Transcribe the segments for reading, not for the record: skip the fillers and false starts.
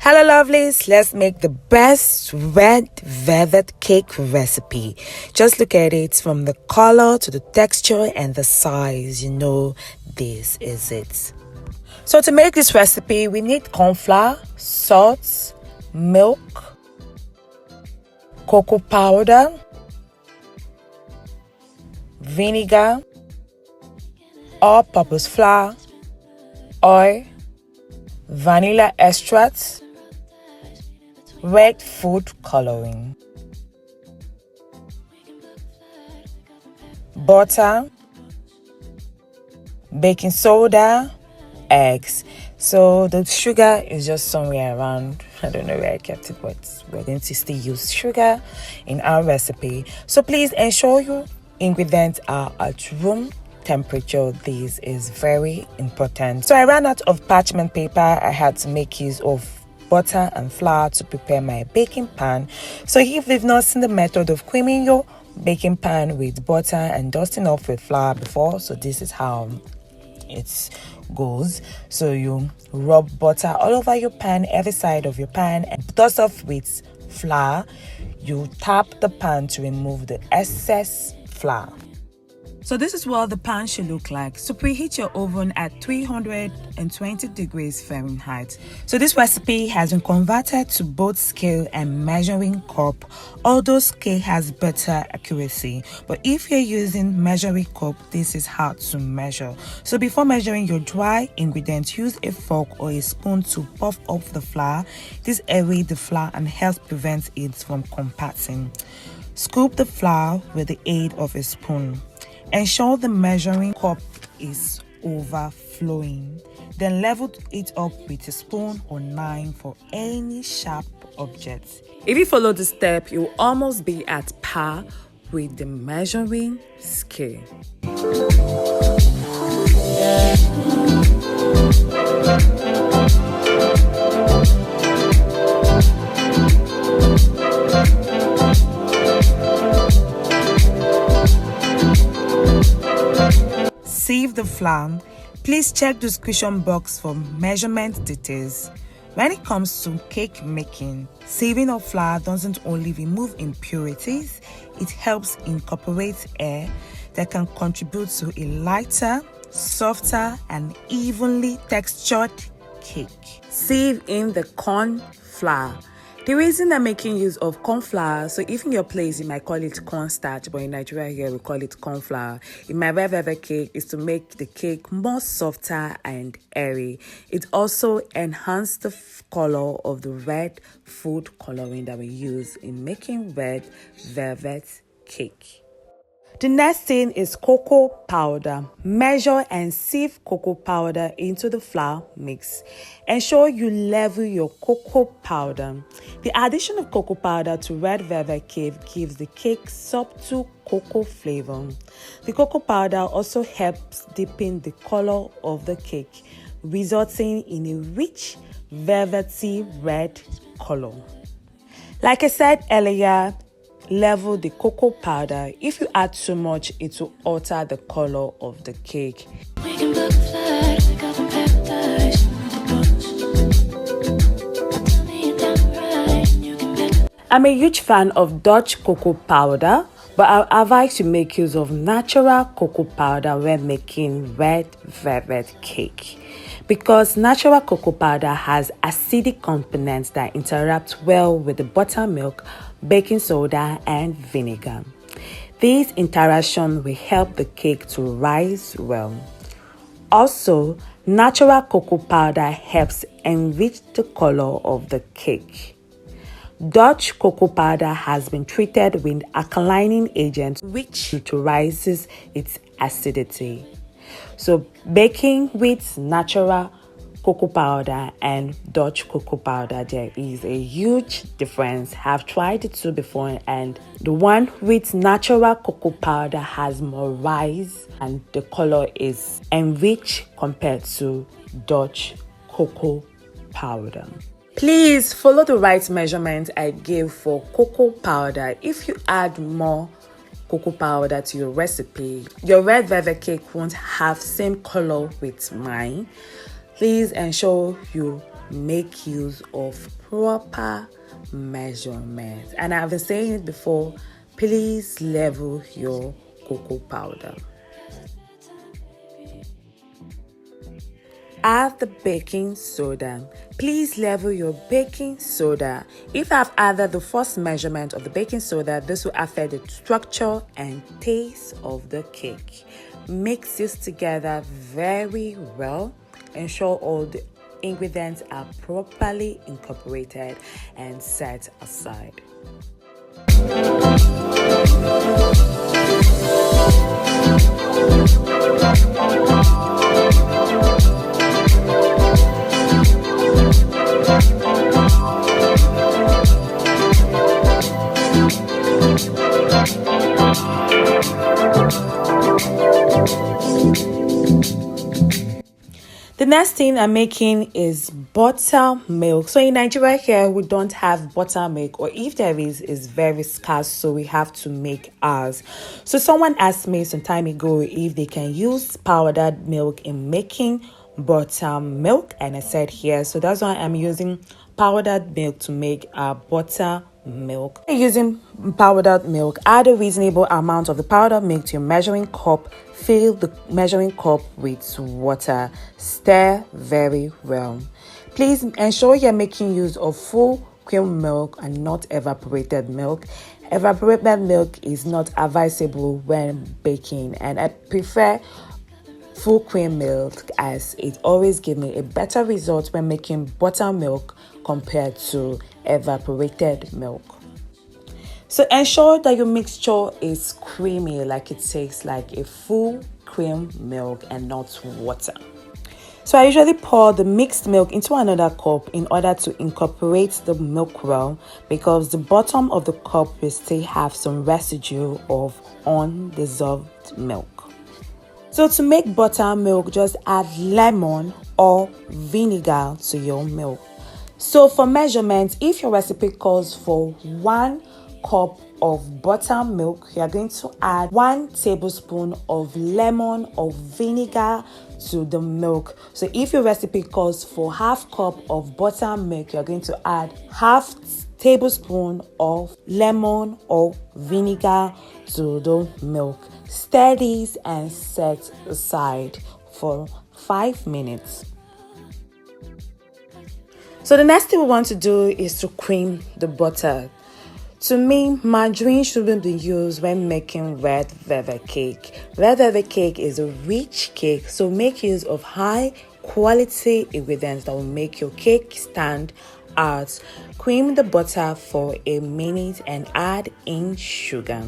Hello lovelies, let's make the best red velvet cake recipe. Just look at it from the color to the texture and the size. You know this is it. So to make this recipe, we need corn flour, salt, milk, cocoa powder, vinegar, all-purpose flour, oil, vanilla extract, red food coloring, butter, baking soda, eggs. So the sugar is just somewhere around, I don't know where I kept it, but we're going to still use sugar in our recipe. So please ensure your ingredients are at room temperature. This is very important. So I ran out of parchment paper. I had to make use of butter and flour to prepare my baking pan. So if you've not seen the method of creaming your baking pan with butter and dusting off with flour before, so this is how it goes. So you rub butter all over your pan, every side of your pan, and dust off with flour. You tap the pan to remove the excess flour. So this is what the pan should look like. So preheat your oven at 320 degrees Fahrenheit. So this recipe has been converted to both scale and measuring cup, although scale has better accuracy. But if you're using measuring cup, this is how to measure. So before measuring your dry ingredients, use a fork or a spoon to puff up the flour. This aerates the flour and helps prevent it from compacting. Scoop the flour with the aid of a spoon. Ensure the measuring cup is overflowing. Then level it up with a spoon or knife for any sharp objects. If you follow this step, you will almost be at par with the measuring scale. Sieve the flour. Please check the description box for measurement details. When it comes to cake making, sieving of flour doesn't only remove impurities, it helps incorporate air that can contribute to a lighter, softer, and evenly textured cake. Sieve in the corn flour. The reason I'm making use of corn flour, so if in your place you might call it cornstarch, but in Nigeria here we call it corn flour. In my red velvet cake is to make the cake more softer and airy. It also enhances the color of the red food coloring that we use in making red velvet cake. The next thing is cocoa powder. Measure and sieve cocoa powder into the flour mix. Ensure you level your cocoa powder. The addition of cocoa powder to red velvet cake gives the cake subtle cocoa flavor. The cocoa powder also helps deepen the color of the cake, resulting in a rich, velvety red color. Like I said earlier, level the cocoa powder. If you add too much, it will alter the color of the cake. I'm a huge fan of Dutch cocoa powder, but I advise to make use of natural cocoa powder when making red velvet cake, because natural cocoa powder has acidic components that interact well with the buttermilk, baking soda, and vinegar. These interactions will help the cake to rise well. Also, natural cocoa powder helps enrich the color of the cake. Dutch cocoa powder has been treated with alkalining agents which neutralizes its acidity. So baking with natural cocoa powder and Dutch cocoa powder, there is a huge difference. I've tried it too before, and the one with natural cocoa powder has more rise and the color is enriched compared to Dutch cocoa powder. Please follow the right measurement I gave for cocoa powder. If you add more cocoa powder to your recipe, your red velvet cake won't have same color with mine. Please ensure you make use of proper measurements. And I've been saying it before, please level your cocoa powder. Add the baking soda. Please level your baking soda. If I've added the first measurement of the baking soda, this will affect the structure and taste of the cake. Mix this together very well. Ensure all the ingredients are properly incorporated and set aside. The next thing I'm making is buttermilk. So in Nigeria here, we don't have buttermilk, or if there is very scarce, so we have to make ours. So someone asked me some time ago if they can use powdered milk in making buttermilk, and I said yes. So that's why I'm using powdered milk to make buttermilk. Using powdered milk, add a reasonable amount of the powdered milk to your measuring cup. Fill the measuring cup with water. Stir very well. Please ensure you're making use of full cream milk and not evaporated milk. Evaporated milk is not advisable when baking, and I prefer full cream milk as it always gives me a better result when making buttermilk compared to evaporated milk. So ensure that your mixture is creamy, like it tastes like a full cream milk and not water. So I usually pour the mixed milk into another cup in order to incorporate the milk well, because the bottom of the cup will still have some residue of undissolved milk. So to make buttermilk, just add lemon or vinegar to your milk. So for measurement, if your recipe calls for 1 cup of buttermilk, you are going to add 1 tablespoon of lemon or vinegar to the milk. So if your recipe calls for half cup of buttermilk, you are going to add half tablespoon of lemon or vinegar to the milk. Stir these and set aside for 5 minutes. So the next thing we want to do is to cream the butter. To me, margarine shouldn't be used when making red velvet cake. Red velvet cake is a rich cake, so make use of high quality ingredients that will make your cake stand out. Cream the butter for a minute and add in sugar.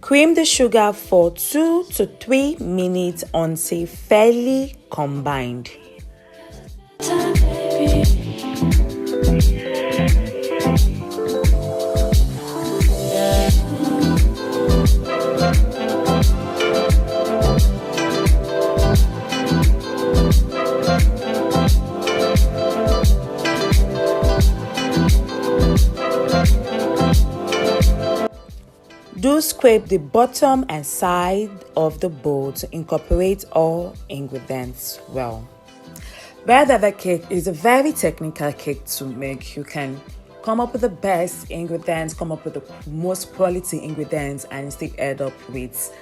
Cream the sugar for 2 to 3 minutes until fairly combined. Do scrape the bottom and side of the bowl to incorporate all ingredients well. Red velvet cake is a very technical cake to make. You can come up with the best ingredients, come up with the most quality ingredients, and still end up with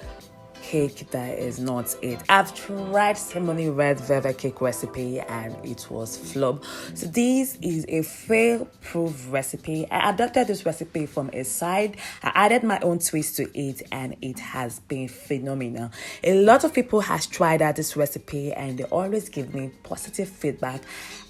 cake that is not it. I've tried so many red velvet cake recipe and it was flop. So this is a fail-proof recipe. I adopted this recipe from a side. I added my own twist to it and it has been phenomenal. A lot of people has tried out this recipe and they always give me positive feedback.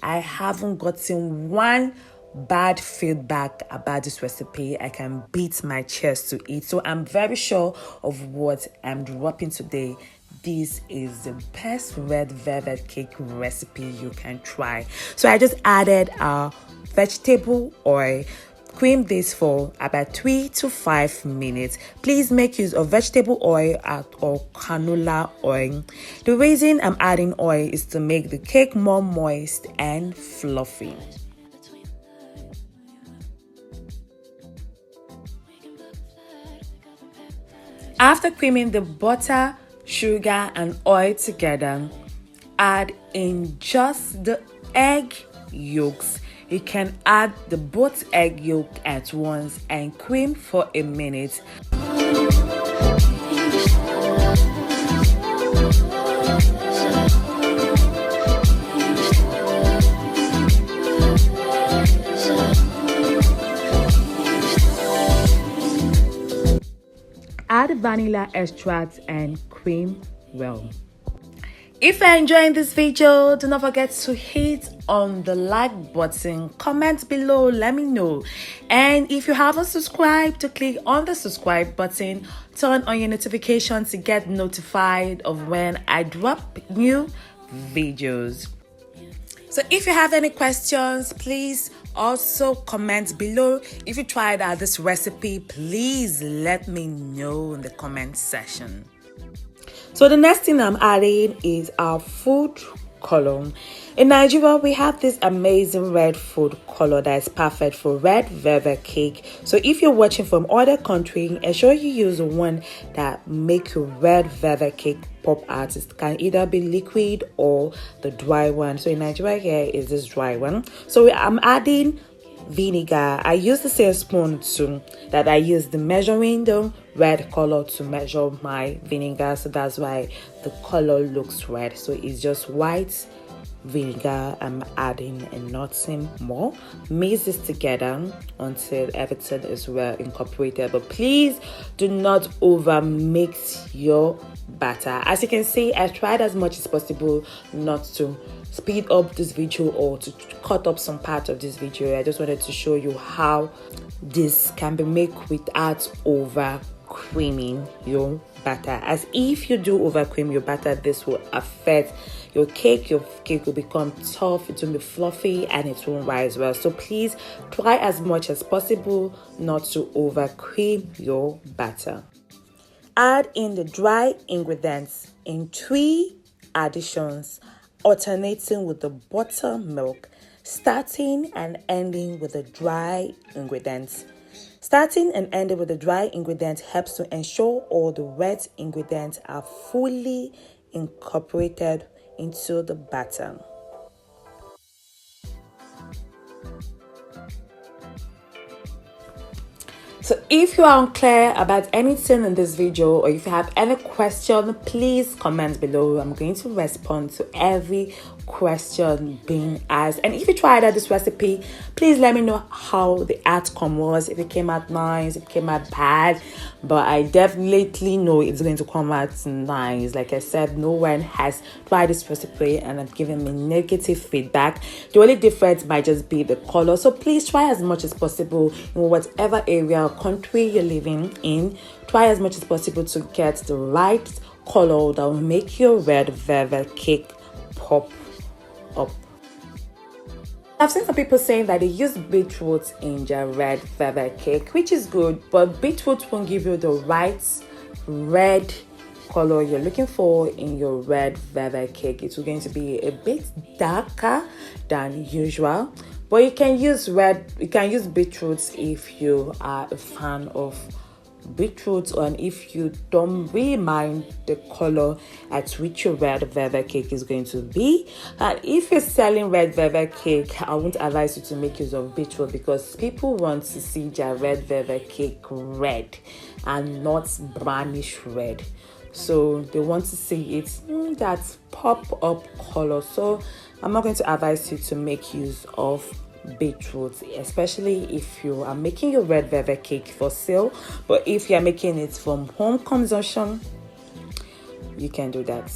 I haven't gotten one bad feedback about this recipe. I can beat my chest to it. So I'm very sure of what I'm dropping today. This is the best red velvet cake recipe you can try. So I just added vegetable oil. Cream this for about 3 to 5 minutes. Please make use of vegetable oil or canola oil. The reason I'm adding oil is to make the cake more moist and fluffy. After creaming the butter, sugar, and oil together, add in just the egg yolks. You can add the both egg yolk at once and cream for a minute. Add vanilla extract and cream well. If you're enjoying this video, do not forget to hit on the like button, comment below, let me know. And if you haven't subscribed, to click on the subscribe button, turn on your notifications to get notified of when I drop new videos. So if you have any questions, please also comment below. If you tried out this recipe, please let me know in the comment section. So the next thing I'm adding is our food color. In Nigeria, we have this amazing red food color that is perfect for red velvet cake. So if you're watching from other country, ensure you use the one that make your red velvet cake pop out. It can either be liquid or the dry one. So in Nigeria here is this dry one. So I'm adding vinegar. I use the same spoon that I use the measuring the red color to measure my vinegar, so that's why the color looks red. So it's just white vinegar I'm adding and nothing more. Mix this together until everything is well incorporated, but please do not over mix your batter. As you can see, I tried as much as possible not to speed up this video or to cut up some part of this video. I just wanted to show you how this can be made without over creaming your batter. As if you do over cream your batter, this will affect your cake. Your cake will become tough, it will be fluffy, and it won't rise well. So please try as much as possible not to over cream your batter. Add in the dry ingredients in 3 additions, alternating with the buttermilk, starting and ending with the dry ingredients. Starting and ending with the dry ingredients helps to ensure all the wet ingredients are fully incorporated into the batter. So if you are unclear about anything in this video, or if you have any question, please comment below. I'm going to respond to every question being asked. And if you tried out this recipe, please let me know how the outcome was. If it came out nice, if it came out bad, but I definitely know it's going to come out nice. Like I said, no one has tried this recipe and have given me negative feedback. The only difference might just be the color. So please try as much as possible in whatever area or country you're living in. Try as much as possible to get the right color that will make your red velvet cake pop up. I've seen some people saying that they use beetroot in their red velvet cake, which is good, but beetroot won't give you the right red color you're looking for in your red velvet cake. It's going to be a bit darker than usual, but you can use beetroot if you are a fan of beetroot, and if you don't really mind the color at which your red velvet cake is going to be. And if you're selling red velvet cake, I won't advise you to make use of beetroot, because people want to see their red velvet cake red and not brownish red. So they want to see it that pop up color. So I'm not going to advise you to make use of beetroot, especially if you are making your red velvet cake for sale. But if you're making it from home consumption, you can do that.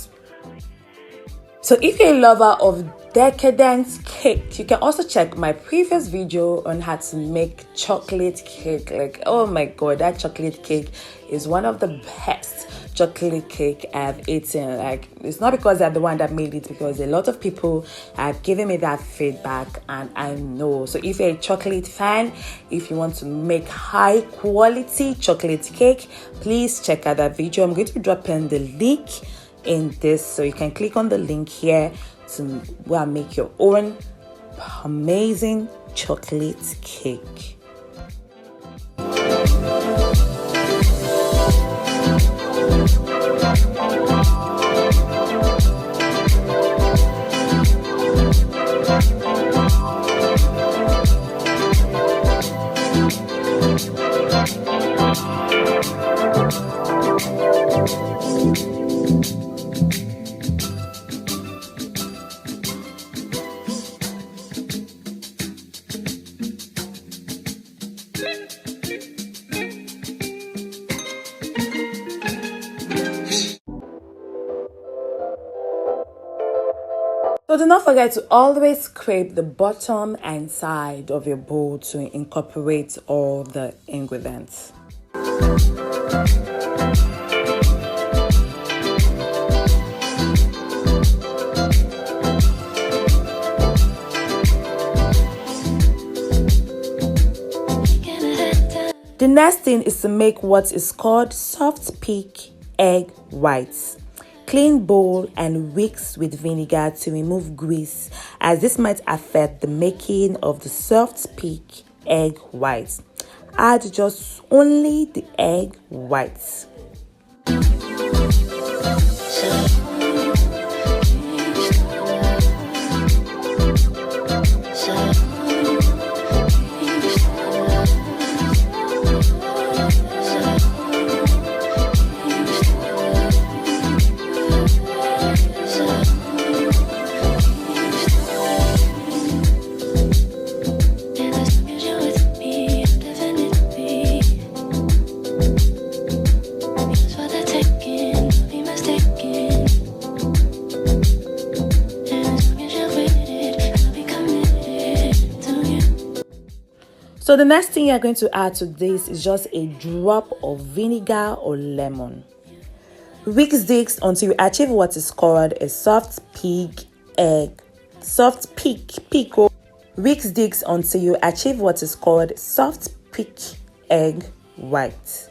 So if you're a lover of decadent cake, you can also check my previous video on how to make chocolate cake. Like, oh my god, that chocolate cake is one of the best chocolate cake I've eaten. Like, it's not because I'm the one that made it, because a lot of people have given me that feedback, and I know. So if you're a chocolate fan, if you want to make high quality chocolate cake, please check out that video. I'm going to be dropping the link in this, so you can click on the link here to make your own amazing chocolate cake. So do not forget to always scrape the bottom and side of your bowl to incorporate all the ingredients. The next thing is to make what is called soft peak egg whites. Clean bowl and whisk with vinegar to remove grease, as this might affect the making of the soft peak egg whites. Add just only the egg whites. So the next thing you're going to add to this is just a drop of vinegar or lemon. Whisk this until you achieve what is called a soft peak egg. Whisk this until you achieve what is called soft peak egg white.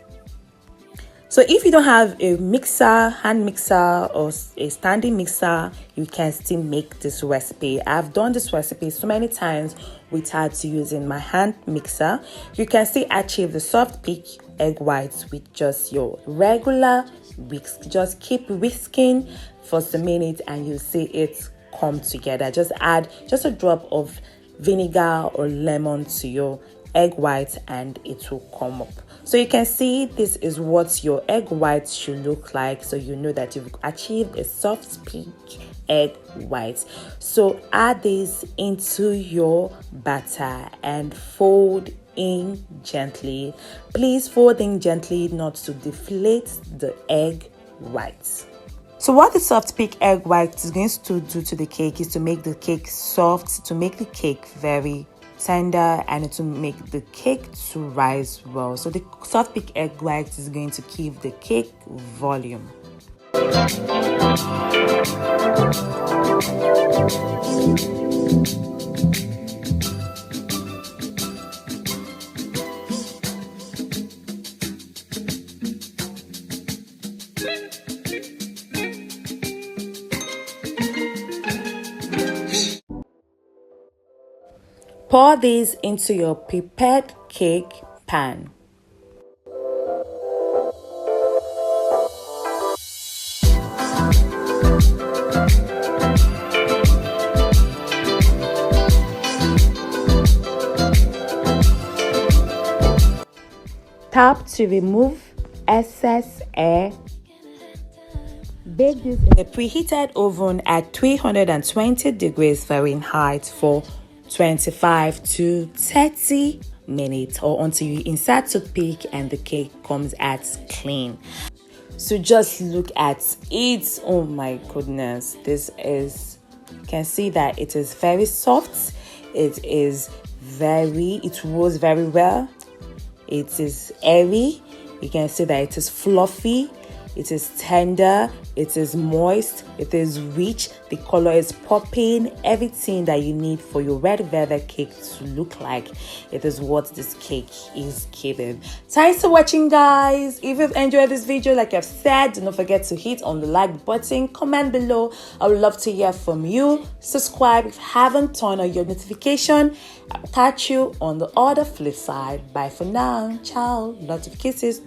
So if you don't have a mixer, hand mixer, or a standing mixer, you can still make this recipe. I've done this recipe so many times without using my hand mixer. You can still achieve the soft peak egg whites with just your regular whisk. Just keep whisking for some minutes and you'll see it come together. Just add just a drop of vinegar or lemon to your egg white and it will come up. So you can see this is what your egg white should look like, so you know that you've achieved a soft peak egg white. So add this into your batter and fold in gently. Please fold in gently not to deflate the egg whites. So what the soft peak egg white is going to do to the cake is to make the cake soft, to make the cake very tender, and to make the cake to rise well. So the soft peak egg white is going to give the cake volume. Pour this into your prepared cake pan. Tap to remove excess air. Bake this in a preheated oven at 320 degrees Fahrenheit for 25 to 30 minutes, or until you insert toothpick and the cake comes out clean. So just look at it. Oh my goodness, this is, you can see that it is very soft. It rolls very well. It is airy. You can see that it is fluffy. It is tender, it is moist, it is rich, the color is popping. Everything that you need for your red velvet cake to look like, it is what this cake is giving. Thanks for watching, guys. If you've enjoyed this video, like I've said, do not forget to hit on the like button, comment below. I would love to hear from you. Subscribe if you haven't turned on your notification. I'll catch you on the other flip side. Bye for now. Ciao. Lots of kisses.